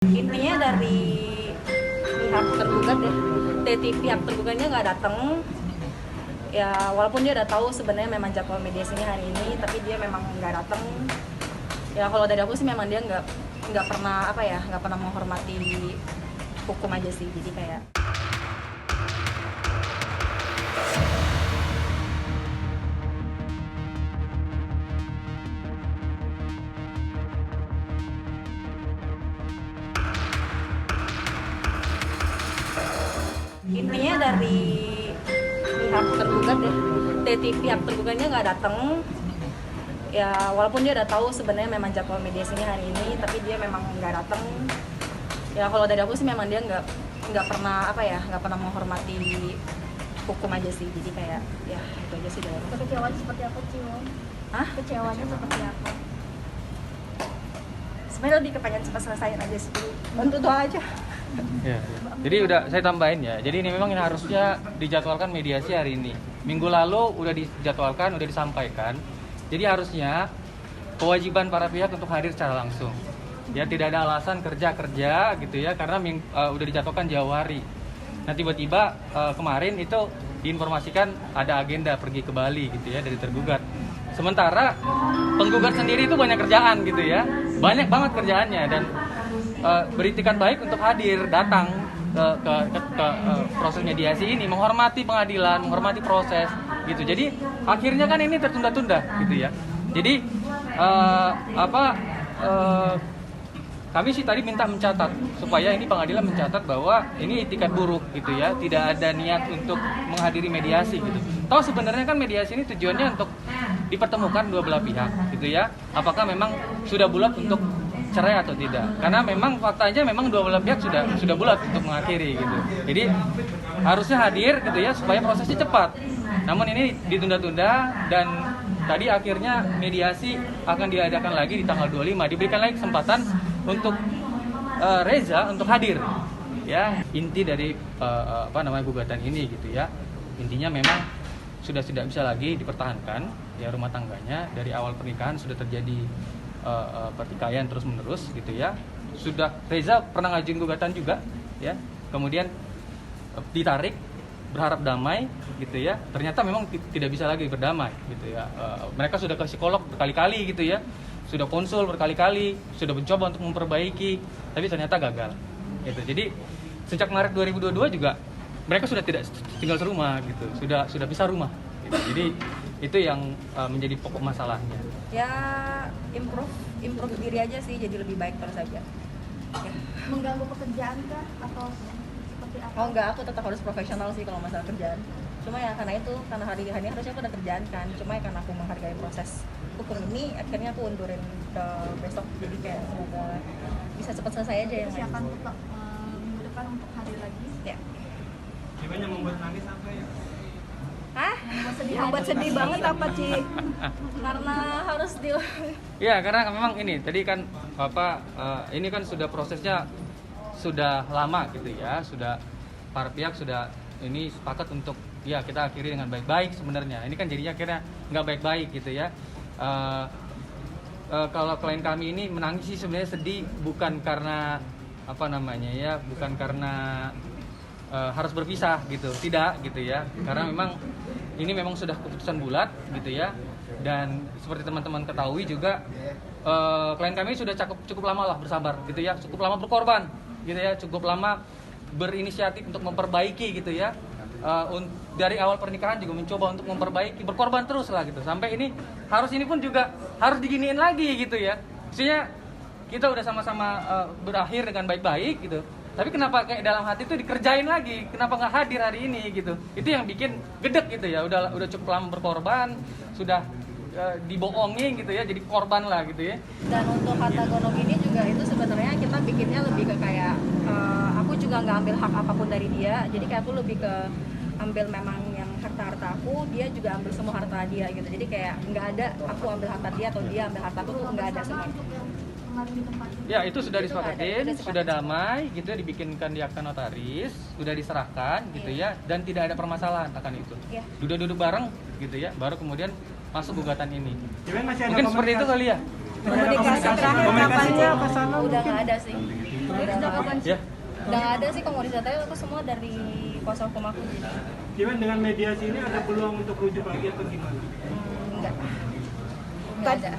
Intinya dari pihak tergugat ya, pihak tergugatnya nggak datang. Ya walaupun dia udah tahu sebenarnya memang jadwal mediasinya hari ini, tapi dia memang nggak datang. Ya kalau dari aku sih memang dia nggak pernah nggak pernah menghormati hukum aja sih. Jadi kayak intinya dari pihak tergugat ya, pihak tergugatnya nggak datang. Ya walaupun dia udah tahu sebenarnya memang jadwal mediasinya hari ini, tapi dia memang nggak datang. Ya kalau dari aku sih memang dia nggak pernah nggak pernah menghormati hukum aja sih. Jadi kayak ya itu aja sih dari aku. Kekecewaan seperti apa, Ciwon? Hah? Kecewanya seperti apa? Sebenarnya lebih kepengen cepat selesaiin aja sih. Bantu doa aja. Ya. Jadi udah saya tambahin ya. Jadi ini memang ini harusnya dijadwalkan mediasi hari ini. Minggu lalu udah dijadwalkan, udah disampaikan. Jadi harusnya kewajiban para pihak untuk hadir secara langsung. Ya tidak ada alasan kerja gitu ya karena udah dijadwalkan jauh hari. Nah tiba-tiba kemarin itu diinformasikan ada agenda pergi ke Bali gitu ya dari tergugat. Sementara penggugat sendiri itu banyak kerjaan gitu ya. Banyak banget kerjaannya dan beritikat baik untuk hadir datang ke proses mediasi ini, menghormati pengadilan, menghormati proses gitu. Jadi akhirnya kan ini tertunda-tunda gitu ya. Jadi kami sih tadi minta mencatat supaya ini pengadilan mencatat bahwa ini itikat buruk gitu ya, tidak ada niat untuk menghadiri mediasi gitu. Tahu sebenarnya kan mediasi ini tujuannya untuk dipertemukan dua belah pihak gitu ya. Apakah memang sudah bulat untuk cerai atau tidak? Karena memang faktanya memang dua belah pihak sudah bulat untuk mengakhiri gitu. Jadi harusnya hadir gitu ya supaya prosesnya cepat. Namun ini ditunda-tunda dan tadi akhirnya mediasi akan diadakan lagi di tanggal 25. Diberikan lagi kesempatan untuk Reza untuk hadir. Ya, inti dari gugatan ini gitu ya. Intinya memang sudah tidak bisa lagi dipertahankan ya rumah tangganya. Dari awal pernikahan sudah terjadi pertikaian terus menerus gitu ya. Sudah Reza pernah ngajuin gugatan juga ya. Kemudian ditarik berharap damai gitu ya. Ternyata memang tidak bisa lagi berdamai gitu ya. Mereka sudah ke psikolog berkali-kali gitu ya. Sudah konsul berkali-kali, sudah mencoba untuk memperbaiki, tapi ternyata gagal. Gitu. Jadi sejak Maret 2022 juga mereka sudah tidak tinggal serumah gitu. Sudah pisah rumah gitu. Jadi itu yang menjadi pokok masalahnya. Ya improve diri aja sih, jadi lebih baik terus saja. Ya. Mengganggu pekerjaan kah atau seperti apa? Oh enggak, aku tetap harus profesional sih kalau masalah kerjaan. Cuma ya karena hari ini harusnya aku ada kerjaan kan. Cuma ya karena aku menghargai proses hukum ini, akhirnya aku undurin ke besok. Jadi kayak semoga bisa cepat selesai aja yang lain. Siapkan untuk minggu depan untuk hadir lagi. Ya. Gimana yang membuat nangis apa ya? Hah? Membuat sedih banget apa, Ci? Karena harus di Ya karena memang ini tadi kan Bapak ini kan sudah prosesnya sudah lama gitu ya, sudah para pihak sudah ini sepakat untuk ya kita akhiri dengan baik-baik sebenarnya. Ini kan jadinya akhirnya nggak baik-baik gitu ya. Kalau klien kami ini menangis sih sebenarnya sedih bukan karena bukan karena harus berpisah gitu, tidak gitu ya. Karena ini memang sudah keputusan bulat gitu ya. Dan seperti teman-teman ketahui juga klien kami sudah cukup lama lah bersabar gitu ya, cukup lama berkorban gitu ya, cukup lama berinisiatif untuk memperbaiki gitu ya. Dari awal pernikahan juga mencoba untuk memperbaiki, berkorban terus lah gitu. Sampai ini pun juga harus diginiin lagi gitu ya. Maksudnya kita udah sama-sama berakhir dengan baik-baik gitu. Tapi kenapa kayak dalam hati itu dikerjain lagi? Kenapa nggak hadir hari ini gitu? Itu yang bikin gedek gitu ya. Udah cukup lama berkorban, sudah dibohongin gitu ya, jadi korban lah gitu ya. Dan untuk harta gonok ini juga itu sebenarnya kita bikinnya lebih ke kayak aku juga nggak ambil hak apapun dari dia. Jadi kayak aku lebih ke ambil memang yang harta aku, dia juga ambil semua harta dia gitu. Jadi kayak nggak ada aku ambil harta dia atau dia ambil harta aku, tuh nggak ada semua. Ya itu sudah disepakatin, sudah damai gitu ya, dibikinkan di akta notaris, sudah diserahkan gitu ya, dan tidak ada permasalahan akan itu. Iya. Duduk duduk-bareng gitu ya, baru kemudian masuk gugatan ini. Masih ada Mungkin seperti itu kali ya. Komunikasi terakhir kapan? Komunikasi apa sana Udah mungkin? nggak ada sih. Udah kapan sih? Ya. Udah nggak ada sih komodis datanya, aku semua dari kuasa hukum aku. Gimana dengan mediasi ini, ada peluang untuk rujuk lagi atau gimana? Enggak ada.